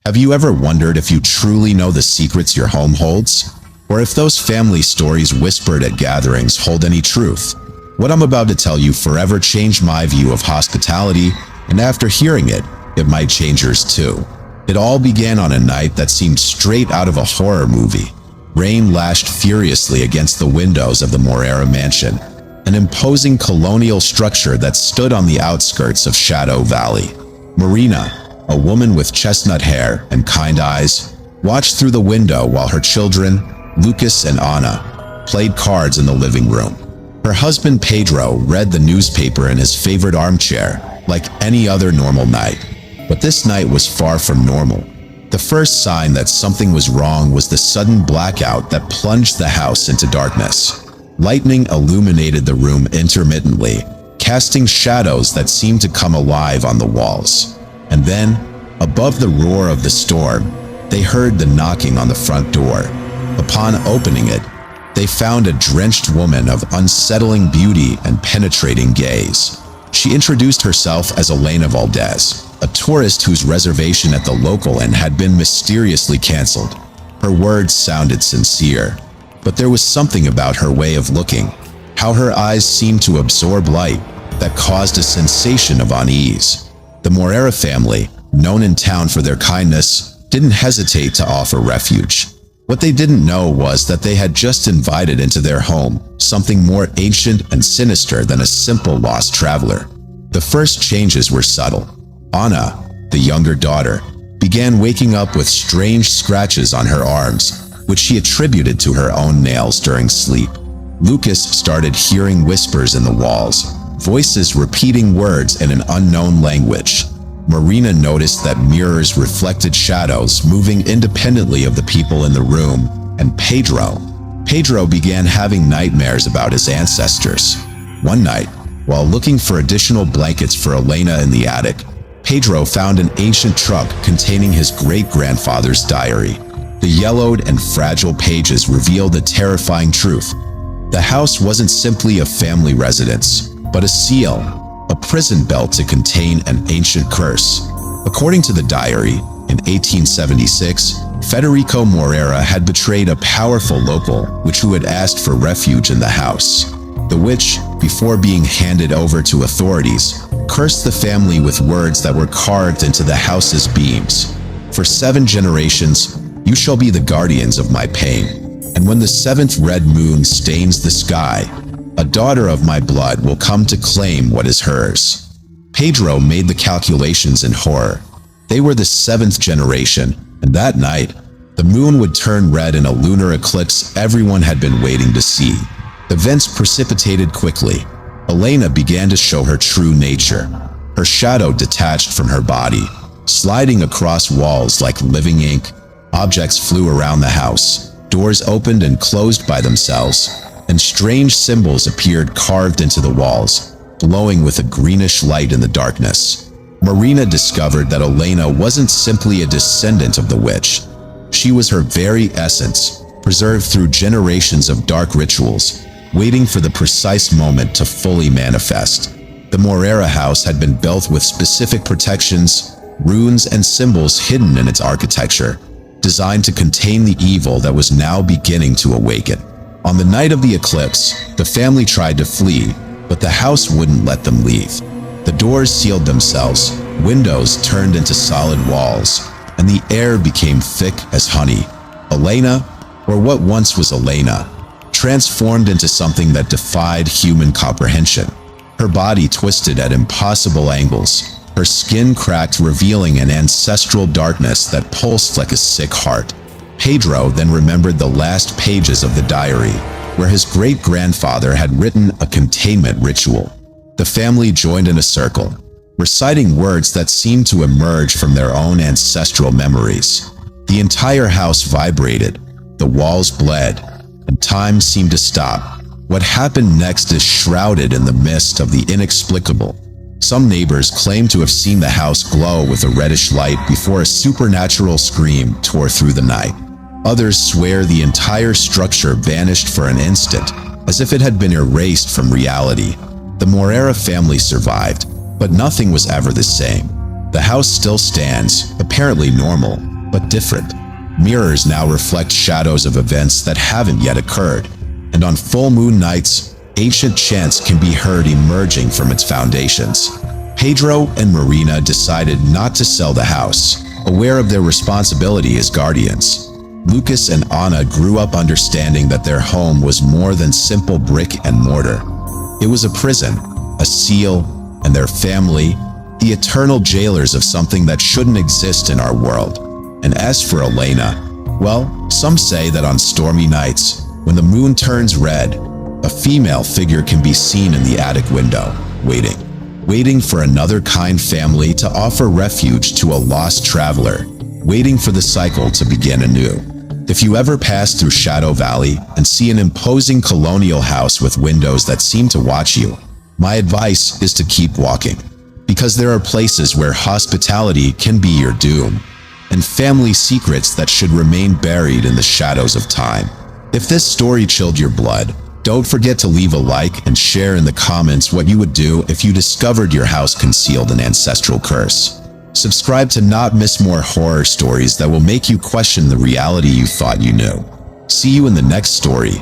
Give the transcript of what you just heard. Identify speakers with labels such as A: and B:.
A: Have you ever wondered if you truly know the secrets your home holds? Or if those family stories whispered at gatherings hold any truth? What I'm about to tell you forever changed my view of hospitality, and after hearing it, it might change yours too. It all began on a night that seemed straight out of a horror movie. Rain lashed furiously against the windows of the Morera mansion, an imposing colonial structure that stood on the outskirts of Shadow Valley. Marina, a woman with chestnut hair and kind eyes, watched through the window while her children, Lucas and Anna, played cards in the living room. Her husband Pedro read the newspaper in his favorite armchair, like any other normal night. But this night was far from normal. The first sign that something was wrong was the sudden blackout that plunged the house into darkness. Lightning illuminated the room intermittently, casting shadows that seemed to come alive on the walls. And then, above the roar of the storm, they heard the knocking on the front door. Upon opening it, they found a drenched woman of unsettling beauty and penetrating gaze. She introduced herself as Elena Valdez, a tourist whose reservation at the local inn had been mysteriously canceled. Her words sounded sincere, but there was something about her way of looking, how her eyes seemed to absorb light, that caused a sensation of unease. The Morera family, known in town for their kindness, didn't hesitate to offer refuge. What they didn't know was that they had just invited into their home something more ancient and sinister than a simple lost traveler. The first changes were subtle. Anna, the younger daughter, began waking up with strange scratches on her arms, which she attributed to her own nails during sleep. Lucas started hearing whispers in the walls, voices repeating words in an unknown language. Marina noticed that mirrors reflected shadows moving independently of the people in the room, and Pedro began having nightmares about his ancestors. One night, while looking for additional blankets for Elena in the attic, Pedro found an ancient trunk containing his great-grandfather's diary. The yellowed and fragile pages revealed a terrifying truth. The house wasn't simply a family residence, but a seal, a prison belt to contain an ancient curse. According to the diary, in 1876, Federico Morera had betrayed a powerful local who had asked for refuge in the house. The witch, before being handed over to authorities, cursed the family with words that were carved into the house's beams. For 7 generations, you shall be the guardians of my pain, and when the 7th red moon stains the sky, a daughter of my blood will come to claim what is hers. Pedro made the calculations in horror. They were the 7th generation, and that night, the moon would turn red in a lunar eclipse everyone had been waiting to see. Events precipitated quickly. Elena began to show her true nature. Her shadow detached from her body, sliding across walls like living ink. Objects flew around the house. Doors opened and closed by themselves, and strange symbols appeared carved into the walls, glowing with a greenish light in the darkness. Marina discovered that Elena wasn't simply a descendant of the witch. She was her very essence, preserved through generations of dark rituals, waiting for the precise moment to fully manifest. The Morera house had been built with specific protections, runes, and symbols hidden in its architecture, designed to contain the evil that was now beginning to awaken. On the night of the eclipse, the family tried to flee, but the house wouldn't let them leave. The doors sealed themselves, windows turned into solid walls, and the air became thick as honey. Elena, or what once was Elena, transformed into something that defied human comprehension. Her body twisted at impossible angles, her skin cracked, revealing an ancestral darkness that pulsed like a sick heart. Pedro then remembered the last pages of the diary, where his great-grandfather had written a containment ritual. The family joined in a circle, reciting words that seemed to emerge from their own ancestral memories. The entire house vibrated, the walls bled, and time seemed to stop. What happened next is shrouded in the mist of the inexplicable. Some neighbors claim to have seen the house glow with a reddish light before a supernatural scream tore through the night. Others swear the entire structure vanished for an instant, as if it had been erased from reality. The Morera family survived, but nothing was ever the same. The house still stands, apparently normal, but different. Mirrors now reflect shadows of events that haven't yet occurred, and on full moon nights, ancient chants can be heard emerging from its foundations. Pedro and Marina decided not to sell the house, aware of their responsibility as guardians. Lucas and Anna grew up understanding that their home was more than simple brick and mortar. It was a prison, a seal, and their family, the eternal jailers of something that shouldn't exist in our world. And as for Elena, well, some say that on stormy nights, when the moon turns red, a female figure can be seen in the attic window, waiting for another kind family to offer refuge to a lost traveler, waiting for the cycle to begin anew. If you ever pass through Shadow Valley and see an imposing colonial house with windows that seem to watch you, my advice is to keep walking, because there are places where hospitality can be your doom, and family secrets that should remain buried in the shadows of time. If this story chilled your blood, don't forget to leave a like and share in the comments what you would do if you discovered your house concealed an ancestral curse. Subscribe to not miss more horror stories that will make you question the reality you thought you knew. See you in the next story.